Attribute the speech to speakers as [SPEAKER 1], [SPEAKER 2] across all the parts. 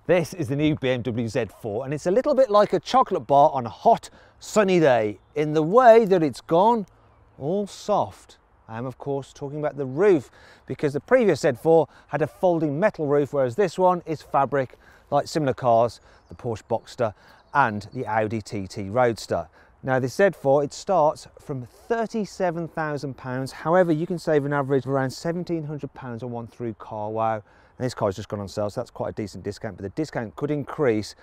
[SPEAKER 1] This is the new BMW Z4 and it's a little bit like a chocolate bar on a hot sunny day in the way that it's gone all soft. I am of course talking about the roof, because the previous Z4 had a folding metal roof, whereas this one is fabric like similar cars, the Porsche Boxster and the Audi TT Roadster. Now this Z4, it starts from £37,000. However, you can save an average of around £1,700 on one through CARWOW. And this car's just gone on sale, so that's quite a decent discount, but the discount could increase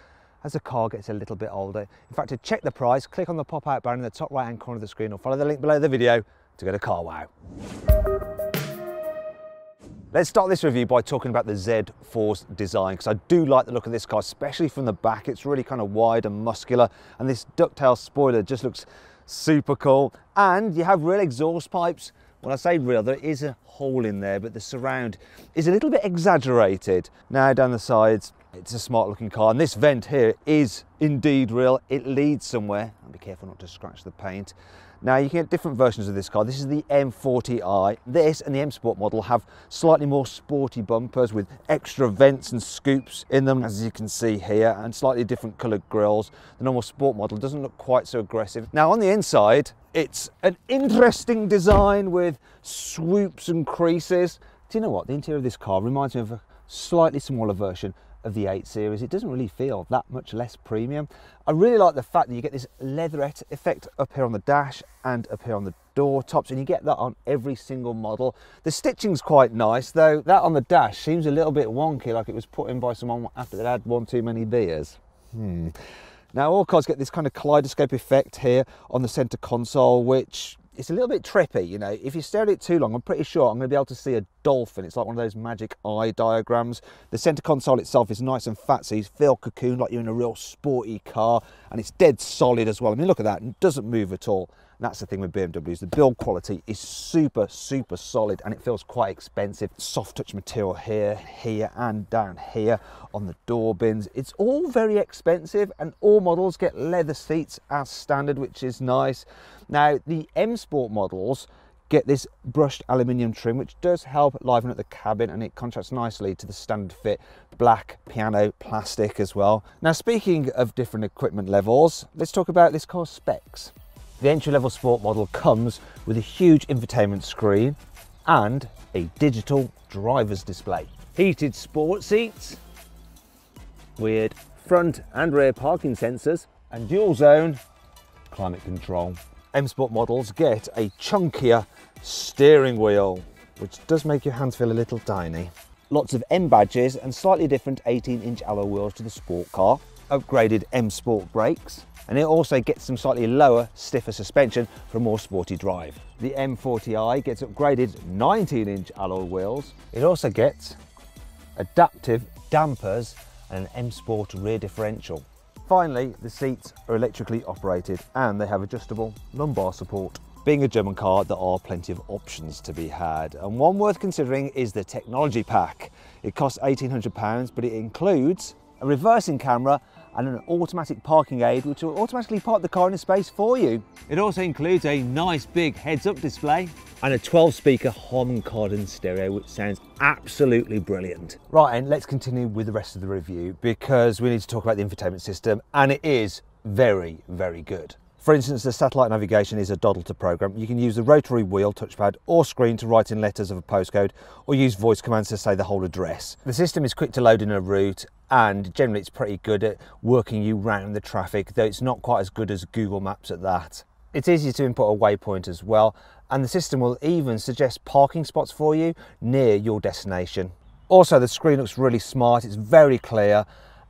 [SPEAKER 1] as the car gets a little bit older. In fact, to check the price, click on the pop-out banner in the top right-hand corner of the screen or follow the link below the video to go to CARWOW. Let's start this review by talking about the Z4's design, because I do like the look of this car, especially from the back. It's really kind of wide and muscular, and this ducktail spoiler just looks super cool. And you have real exhaust pipes. When I say real, there is a hole in there, but the surround is a little bit exaggerated. Now down the sides, it's a smart looking car, and this vent here is indeed real. It leads somewhere. I'll be careful not to scratch the paint. Now you can get different versions of this car. This is the M40i. This and the M Sport model have slightly more sporty bumpers with extra vents and scoops in them, as you can see here, and slightly different coloured grills. The normal Sport model doesn't look quite so aggressive. Now on the inside, it's an interesting design with swoops and creases. Do you know what? The interior of this car reminds me of a slightly smaller version of the 8 Series. It doesn't really feel that much less premium. I really like the fact that you get this leatherette effect up here on the dash and up here on the door tops, and you get that on every single model. The stitching's quite nice, though that on the dash seems a little bit wonky, like it was put in by someone after they'd had one too many beers. Now all cars get this kind of kaleidoscope effect here on the centre console, which it's a little bit trippy. You know, if you stare at it too long, I'm pretty sure I'm going to be able to see a dolphin. It's like one of those magic eye diagrams. The centre console itself is nice and fat, so you feel cocooned like you're in a real sporty car, and it's dead solid as well. I mean, look at that, it doesn't move at all. And that's the thing with BMWs, the build quality is super solid, and it feels quite expensive. Soft touch material here, here and down here on the door bins. It's all very expensive, and all models get leather seats as standard, which is nice. Now the M Sport models get this brushed aluminium trim, which does help liven up the cabin, and it contrasts nicely to the standard fit black piano plastic as well. Now speaking of different equipment levels, let's talk about this car's specs. The entry-level Sport model comes with a huge infotainment screen and a digital driver's display. Heated sport seats, weird front and rear parking sensors, and dual zone climate control. M Sport models get a chunkier steering wheel, which does make your hands feel a little tiny. Lots of M badges and slightly different 18-inch alloy wheels to the Sport car. Upgraded M Sport brakes. And it also gets some slightly lower, stiffer suspension for a more sporty drive. The M40i gets upgraded 19-inch alloy wheels. It also gets adaptive dampers and an M Sport rear differential. Finally, the seats are electrically operated and they have adjustable lumbar support. Being a German car, there are plenty of options to be had, and one worth considering is the technology pack. It costs £1,800, but it includes a reversing camera and an automatic parking aid, which will automatically park the car in a space for you. It also includes a nice big heads-up display and a 12-speaker Harman Kardon stereo, which sounds absolutely brilliant. Right, and let's continue with the rest of the review, because we need to talk about the infotainment system, and it is very good. For instance, the satellite navigation is a doddle to program. You can use the rotary wheel touchpad or screen to write in letters of a postcode, or use voice commands to say the whole address. The system is quick to load in a route, and generally it's pretty good at working you round the traffic, though it's not quite as good as Google Maps at that. It's easy to input a waypoint as well, and the system will even suggest parking spots for you near your destination. Also, the screen looks really smart, it's very clear,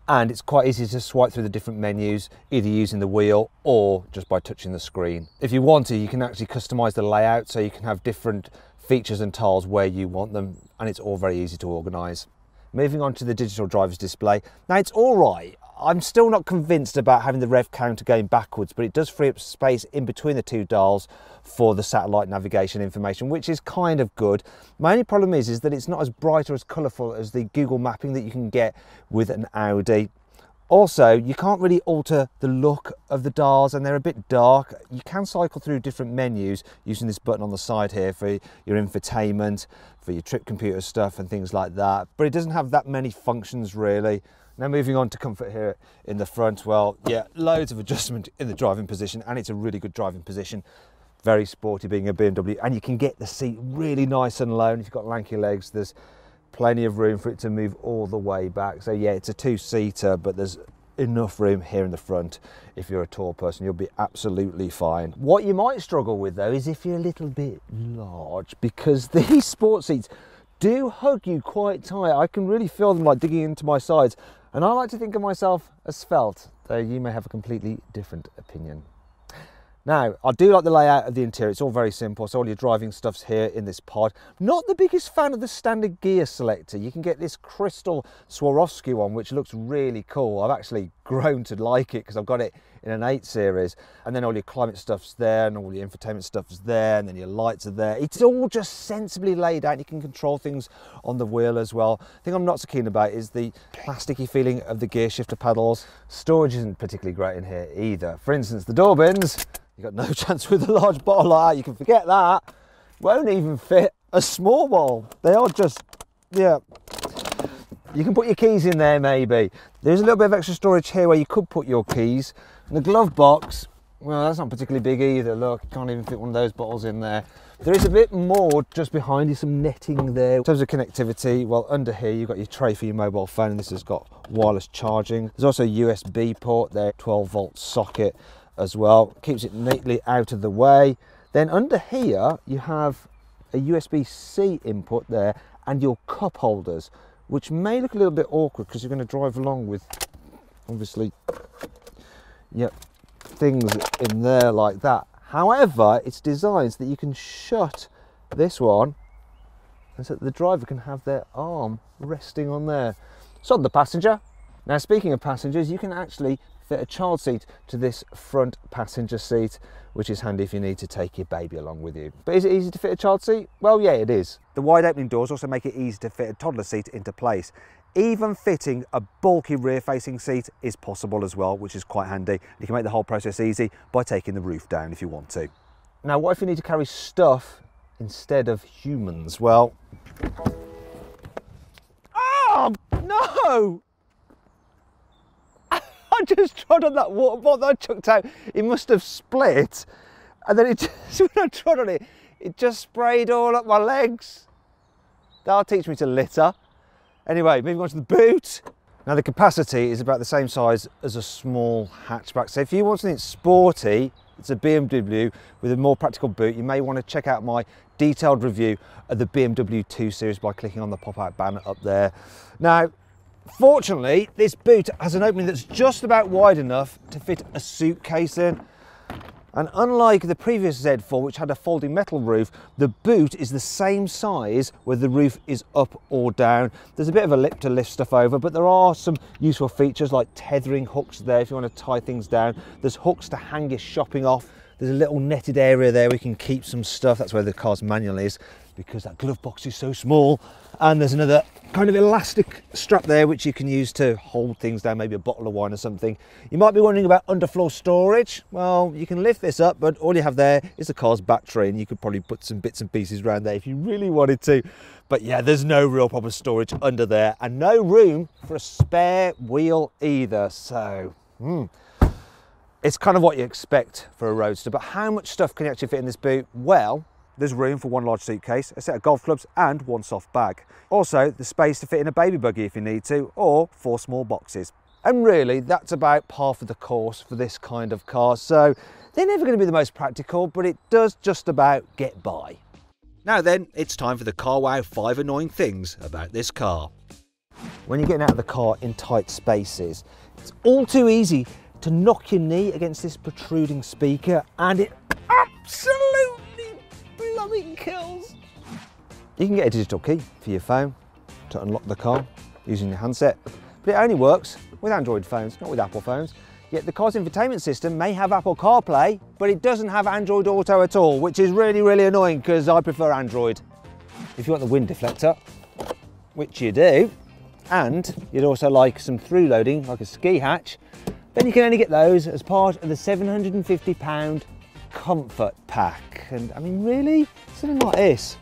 [SPEAKER 1] and it's quite easy to swipe through the different menus, either using the wheel or just by touching the screen. If you want to, you can actually customize the layout, so you can have different features and tiles where you want them, and it's all very easy to organize. Moving on to the digital driver's display. Now it's all right. I'm still not convinced about having the rev counter going backwards, but it does free up space in between the two dials for the satellite navigation information, which is kind of good. My only problem is that it's not as bright or as colourful as the Google mapping that you can get with an Audi. Also, you can't really alter the look of the dials and they're a bit dark. You can cycle through different menus using this button on the side here for your infotainment, for your trip computer stuff and things like that. But it doesn't have that many functions really. Now moving on to comfort here in the front, well, yeah, loads of adjustment in the driving position, and it's a really good driving position. Very sporty being a BMW, and you can get the seat really nice and low, and if you've got lanky legs, there's plenty of room for it to move all the way back. So yeah, it's a two-seater, but there's enough room here in the front. If you're a tall person, you'll be absolutely fine. What you might struggle with though is if you're a little bit large, because these sport seats do hug you quite tight. I can really feel them like digging into my sides, and I like to think of myself as svelte, though you may have a completely different opinion. Now, I do like the layout of the interior. It's all very simple. So all your driving stuff's here in this pod. Not the biggest fan of the standard gear selector. You can get this crystal Swarovski one, which looks really cool. I've actually grown to like it because I've got it in an 8 series. And then all your climate stuff's there, and all your infotainment stuff's there, and then your lights are there. It's all just sensibly laid out. You can control things on the wheel as well. The thing I'm not so keen about is the plasticky feeling of the gear shifter paddles. Storage isn't particularly great in here either. For instance, the door bins. You've got no chance with a large bottle like that. You can forget that. Won't even fit a small one. They are just, yeah. You can put your keys in there maybe. There's a little bit of extra storage here where you could put your keys. And the glove box, well, that's not particularly big either. Look, you can't even fit one of those bottles in there. There is a bit more just behind you, some netting there. In terms of connectivity, well, under here you've got your tray for your mobile phone, and this has got wireless charging. There's also a USB port there, 12-volt socket as well. Keeps it neatly out of the way. Then under here you have a USB-C input there and your cup holders, which may look a little bit awkward because you're going to drive along with, obviously, yep, things in there like that. However, it's designed so that you can shut this one and so that the driver can have their arm resting on there. So on the passenger. Now, speaking of passengers, you can actually fit a child seat to this front passenger seat, which is handy if you need to take your baby along with you. But is it easy to fit a child seat? Well, yeah, it is. The wide opening doors also make it easy to fit a toddler seat into place. Even fitting a bulky rear-facing seat is possible as well, which is quite handy. You can make the whole process easy by taking the roof down if you want to. Now, what if you need to carry stuff instead of humans? Well, oh no! I just trod on that water bottle that I chucked out. It must have split, and then it just, when I trod on it, it just sprayed all up my legs. That'll teach me to litter. Anyway, moving on to the boot. Now the capacity is about the same size as a small hatchback. So if you want something sporty, it's a BMW with a more practical boot, you may want to check out my detailed review of the BMW 2 Series by clicking on the pop-out banner up there. Now, fortunately, this boot has an opening that's just about wide enough to fit a suitcase in. And unlike the previous Z4, which had a folding metal roof, the boot is the same size whether the roof is up or down. There's a bit of a lip to lift stuff over, but there are some useful features like tethering hooks there if you want to tie things down. There's hooks to hang your shopping off. There's a little netted area there where you can keep some stuff. That's where the car's manual is, because that glove box is so small. And there's another kind of elastic strap there which you can use to hold things down, maybe a bottle of wine or something. You might be wondering about underfloor storage. Well, you can lift this up, but all you have there is the car's battery, and you could probably put some bits and pieces around there if you really wanted to. But yeah, there's no real proper storage under there, and no room for a spare wheel either. So it's kind of what you expect for a roadster. But how much stuff can you actually fit in this boot? Well, there's room for one large suitcase, a set of golf clubs and one soft bag. Also, the space to fit in a baby buggy if you need to, or 4 small boxes. And really, that's about par for the course for this kind of car. So they're never going to be the most practical, but it does just about get by. Now then, it's time for the CARWOW 5 annoying things about this car. When you're getting out of the car in tight spaces, it's all too easy to knock your knee against this protruding speaker, and it absolutely blooming kills. You can get a digital key for your phone to unlock the car using your handset, but it only works with Android phones, not with Apple phones. Yet the car's infotainment system may have Apple CarPlay, but it doesn't have Android Auto at all, which is really, really annoying because I prefer Android. If you want the wind deflector, which you do, and you'd also like some through loading, like a ski hatch, then you can only get those as part of the £750 comfort pack. And I mean, really, something like this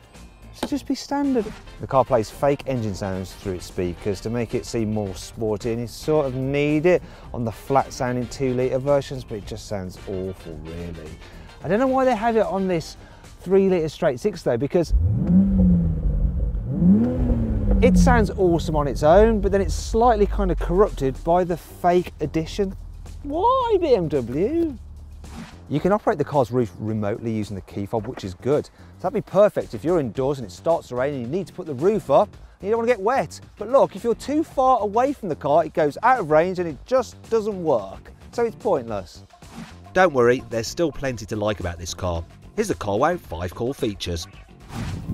[SPEAKER 1] should just be standard. The car plays fake engine sounds through its speakers to make it seem more sporty, and you sort of need it on the flat sounding 2-litre versions, but it just sounds awful, really. I don't know why they have it on this 3-litre straight 6 though, because it sounds awesome on its own, but then it's slightly kind of corrupted by the fake edition. Why, BMW? You can operate the car's roof remotely using the key fob, which is good. So that'd be perfect if you're indoors and it starts to rain and you need to put the roof up and you don't want to get wet. But look, if you're too far away from the car, it goes out of range and it just doesn't work. So it's pointless. Don't worry, there's still plenty to like about this car. Here's the CARWOW 5 core features.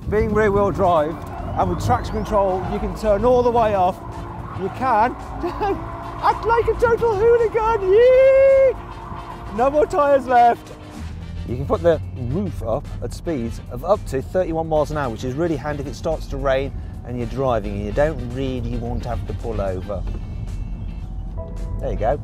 [SPEAKER 1] Being rear wheel drive and with traction control, you can turn all the way off. You can act like a total hooligan. Yee! No more tyres left. You can put the roof up at speeds of up to 31 miles an hour, which is really handy if it starts to rain and you're driving and you don't really want to have to pull over. There you go.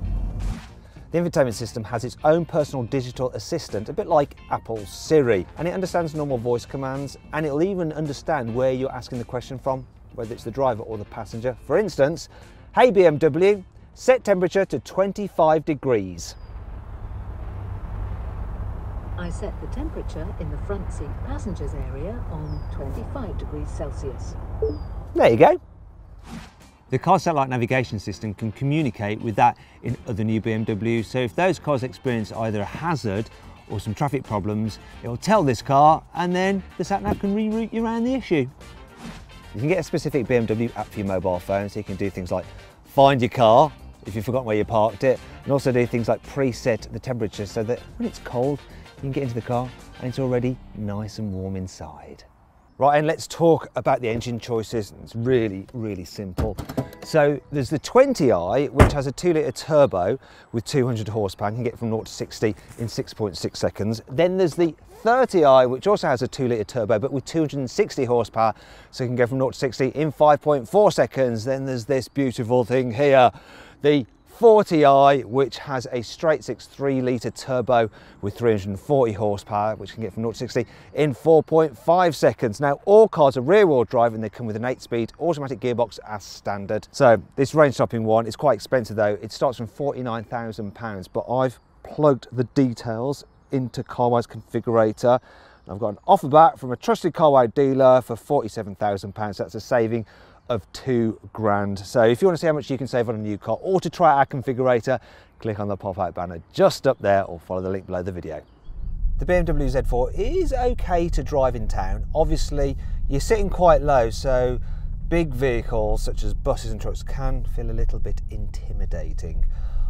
[SPEAKER 1] The infotainment system has its own personal digital assistant, a bit like Apple's Siri, and it understands normal voice commands, and it'll even understand where you're asking the question from, whether it's the driver or the passenger. For instance, hey BMW, set temperature to 25 degrees.
[SPEAKER 2] I set the temperature in the front seat passengers area on 25 degrees Celsius.
[SPEAKER 1] There you go. The car satellite navigation system can communicate with that in other new BMWs, so if those cars experience either a hazard or some traffic problems, it'll tell this car and then the sat nav can reroute you around the issue. You can get a specific BMW app for your mobile phone, so you can do things like find your car if you've forgotten where you parked it, and also do things like preset the temperature so that when it's cold, you can get into the car and it's already nice and warm inside. Right, and let's talk about the engine choices. It's really, really simple. So there's the 20i, which has a 2-litre turbo with 200 horsepower and can get from 0 to 60 in 6.6 seconds. Then there's the 30i, which also has a 2-litre turbo, but with 260 horsepower, so it can go from 0 to 60 in 5.4 seconds. Then there's this beautiful thing here, the 40i, which has a straight 6 3-litre turbo with 340 horsepower, which can get from 0 to 60 in 4.5 seconds. Now, all cars are rear-wheel drive and they come with an 8-speed automatic gearbox as standard. So this range-stopping one is quite expensive though. It starts from £49,000, but I've plugged the details into CARWOW's configurator. I've got an offer back from a trusted CARWOW dealer for £47,000. That's a saving of £2,000. So if you want to see how much you can save on a new car or to try our configurator, click on the pop-out banner just up there or follow the link below the video. The BMW Z4 is okay to drive in town. Obviously you're sitting quite low, so big vehicles such as buses and trucks can feel a little bit intimidating.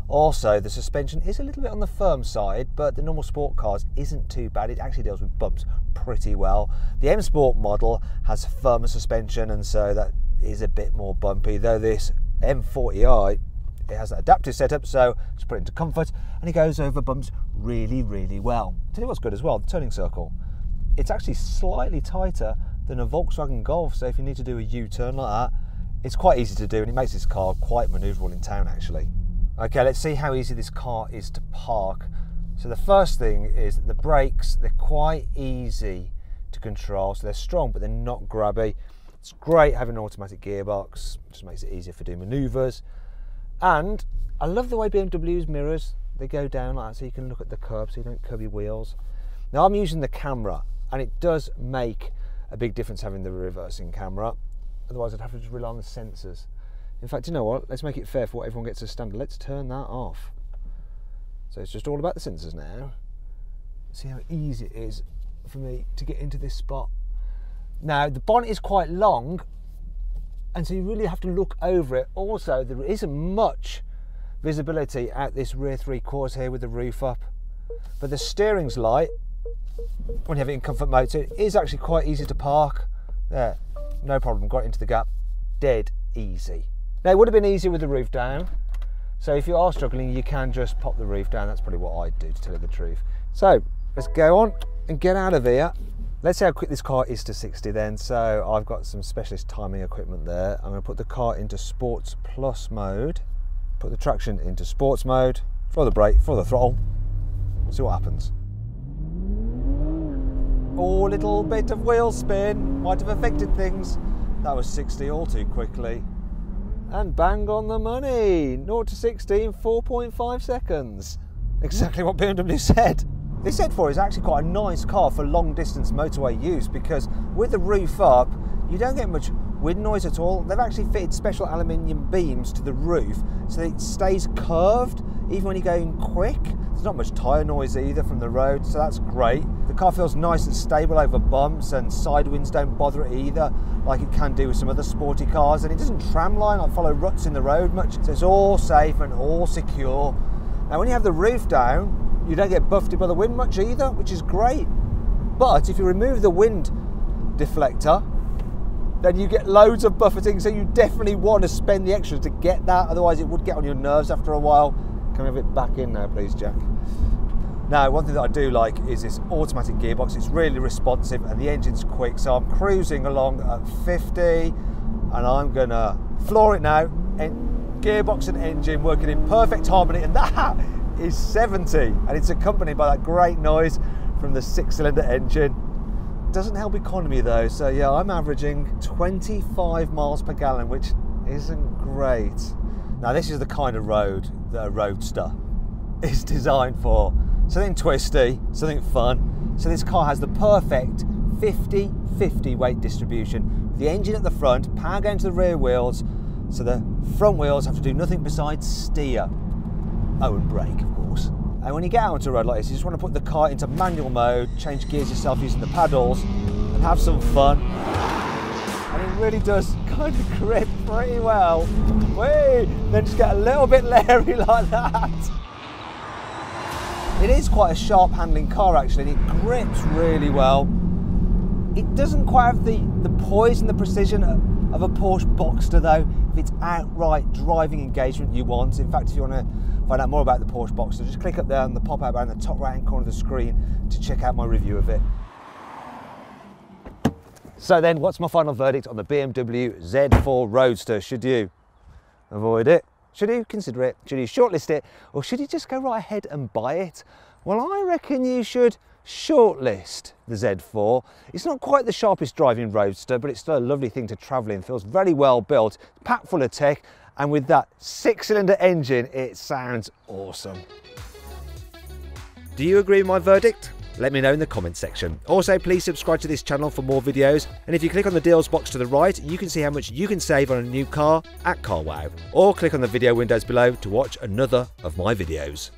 [SPEAKER 1] Also, the suspension is a little bit on the firm side, but the normal sport cars isn't too bad. It actually deals with bumps pretty well. The M Sport model has firmer suspension, and so that is a bit more bumpy, though this M40i, it has that adaptive setup, so just put it into comfort and it goes over bumps really, really well. Tell you what's good as well, the turning circle. It's actually slightly tighter than a Volkswagen Golf, so if you need to do a U-turn like that, it's quite easy to do, and it makes this car quite manoeuvrable in town actually. Okay, let's see how easy this car is to park. So the first thing is that the brakes, they're quite easy to control, so they're strong but they're not grabby. It's great having an automatic gearbox, just makes it easier for doing manoeuvres. And I love the way BMW's mirrors, they go down like that so you can look at the curb so you don't curb your wheels. Now I'm using the camera and it does make a big difference having the reversing camera, otherwise I'd have to just rely on the sensors. In fact, you know what, let's make it fair for what everyone gets as standard. Let's turn that off. So it's just all about the sensors now. See how easy it is for me to get into this spot. Now, the bonnet is quite long, and so you really have to look over it. Also, there isn't much visibility out this rear 3/4 here with the roof up. But the steering's light, when you have it in comfort mode, so it is actually quite easy to park. There, no problem, got into the gap, dead easy. Now, it would have been easier with the roof down. So if you are struggling, you can just pop the roof down. That's probably what I'd do, to tell you the truth. So let's go on and get out of here Let's see how quick this car is to 60 then. So I've got some specialist timing equipment there. I'm going to put the car into Sports Plus mode, put the traction into Sports mode, throw the brake, throw the throttle, see what happens. Oh, a little bit of wheel spin, might have affected things. That was 60 all too quickly. And bang on the money, 0 to 60 in 4.5 seconds. Exactly what BMW said. This Z4 is actually quite a nice car for long distance motorway use because with the roof up, you don't get much wind noise at all. They've actually fitted special aluminium beams to the roof so that it stays curved even when you're going quick. There's not much tyre noise either from the road, so that's great. The car feels nice and stable over bumps, and side winds don't bother it either, like it can do with some other sporty cars, and it doesn't tramline or follow ruts in the road much, so it's all safe and all secure. Now when you have the roof down, you don't get buffeted by the wind much either, which is great. But if you remove the wind deflector, then you get loads of buffeting, so you definitely want to spend the extra to get that, otherwise it would get on your nerves after a while. Can we have it back in now, please, Jack? Now, one thing that I do like is this automatic gearbox. It's really responsive and the engine's quick, so I'm cruising along at 50 and I'm gonna floor it now. And gearbox and engine working in perfect harmony, and that is 70, and it's accompanied by that great noise from the 6-cylinder engine. Doesn't help economy though, so yeah, I'm averaging 25 miles per gallon, which isn't great. Now this is the kind of road that a roadster is designed for. Something twisty, something fun. So this car has the perfect 50-50 weight distribution, with the engine at the front, power going to the rear wheels, so the front wheels have to do nothing besides steer. Oh, and brake, of course. And when you get out onto a road like this, you just want to put the car into manual mode, change gears yourself using the paddles, and have some fun. And it really does kind of grip pretty well. Whee! Then just get a little bit leery like that. It is quite a sharp handling car actually, and it grips really well. It doesn't quite have the poise and the precision of a Porsche Boxster though, if it's outright driving engagement you want. In fact, if you want to find out more about the Porsche Boxster, just click up there on the pop-out bar in the top right-hand corner of the screen to check out my review of it. So then, what's my final verdict on the BMW Z4 Roadster? Should you avoid it? Should you consider it? Should you shortlist it? Or should you just go right ahead and buy it? Well, I reckon you should shortlist the Z4. It's not quite the sharpest driving roadster, but it's still a lovely thing to travel in. It feels very well built, packed full of tech, and with that 6-cylinder engine, it sounds awesome. Do you agree with my verdict? Let me know in the comments section. Also, please subscribe to this channel for more videos, and if you click on the deals box to the right, you can see how much you can save on a new car at CARWOW, or click on the video windows below to watch another of my videos.